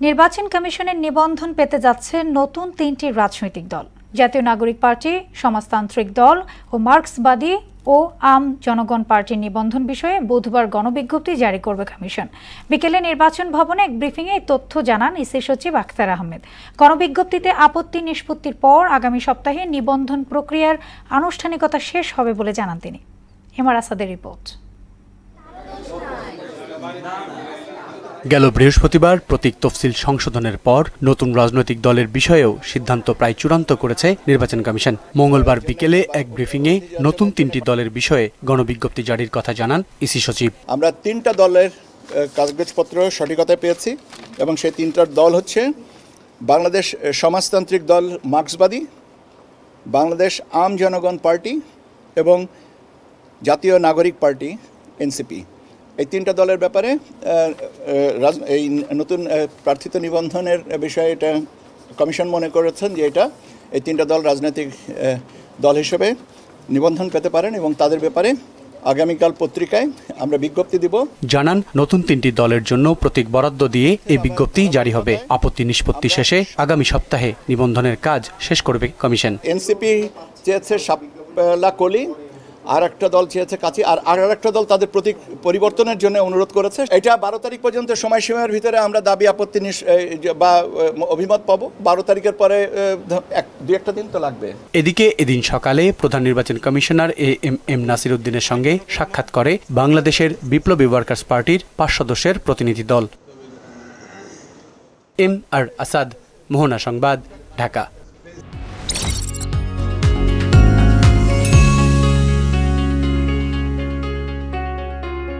নির্বাচন কমিশনের নিবন্ধন পেতে যাচ্ছে নতুন ৩টি রাজনৈতিক দল। জাতীয় নাগরিক পার্টি, সমাজতান্ত্রিক দল ও মার্ক্সবাদী ও আম জনগণ পার্টির নিবন্ধন বিষয়ে বুধবার গণবিজ্ঞপ্তি জারি করবে কমিশন। বিকেলে নির্বাচন ভবনে এক ব্রিফিংয়ে এই তথ্য জানান ইসি সচিব আখতার আহমেদ। গণবিজ্ঞপ্তিতে আপত্তি নিষ্পত্তির পর আগামী সপ্তাহে নিবন্ধন প্রক্রিয়ার আনুষ্ঠানিকতা শেষ হবে বলে জানান তিনি। হেমার আসাদের রিপোর্ট। গেল বৃহস্পতিবার প্রতীক তফসিল সংশোধনের পর নতুন রাজনৈতিক দলের বিষয়েও সিদ্ধান্ত প্রায় চূড়ান্ত করেছে নির্বাচন কমিশন। মঙ্গলবার বিকেলে এক ব্রিফিংয়ে নতুন 3টি দলের বিষয়ে গণবিজ্ঞপ্তি জারির কথা জানান ইসি সচিব। আমরা 3টা দলের কাগজপত্র সঠিকতা পেয়েছি এবং সেই 3টার দল হচ্ছে বাংলাদেশ সমাজতান্ত্রিক দল মার্ক্সবাদী, বাংলাদেশ আম জনগণ পার্টি এবং জাতীয় নাগরিক পার্টি এনসিপি। এই 3টা দলের ব্যাপারে এই নতুন প্রার্থিত নিবন্ধনের বিষয়ে এটা কমিশন মনে করেছেন যে এই 3টা দল রাজনৈতিক দল হিসেবে নিবন্ধন পেতে পারেন এবং তাদের ব্যাপারে আগামীকাল পত্রিকায় আমরা বিজ্ঞপ্তি দিব। জানান নতুন 3টি দলের জন্য প্রতীক বরাদ্দ দিয়ে এই বিজ্ঞপ্তি জারি হবে। আপত্তি নিষ্পত্তি শেষে আগামী সপ্তাহে নিবন্ধনের কাজ শেষ করবে কমিশন। এনসিপি চেয়েছে শাপলা কলি, আর একটা দল চেয়েছে কাছি, আর একটা দল তাদের প্রতীক পরিবর্তনের জন্য অনুরোধ করেছে। এটা 12 তারিখ পর্যন্ত সময়সীমার ভিতরে আমরা দাবি আপত্তি বা অভিমত পাবো। 12 তারিখের পরে 2-1টা দিন তো লাগবে। এদিকে এদিন সকালে প্রধান নির্বাচন কমিশনার এম নাসির উদ্দিনের সঙ্গে সাক্ষাৎ করে বাংলাদেশের বিপ্লবী ওয়ার্কার্স পার্টির 5 সদস্যের প্রতিনিধি দল। এম আর আসাদ, মোহনা সংবাদ, ঢাকা।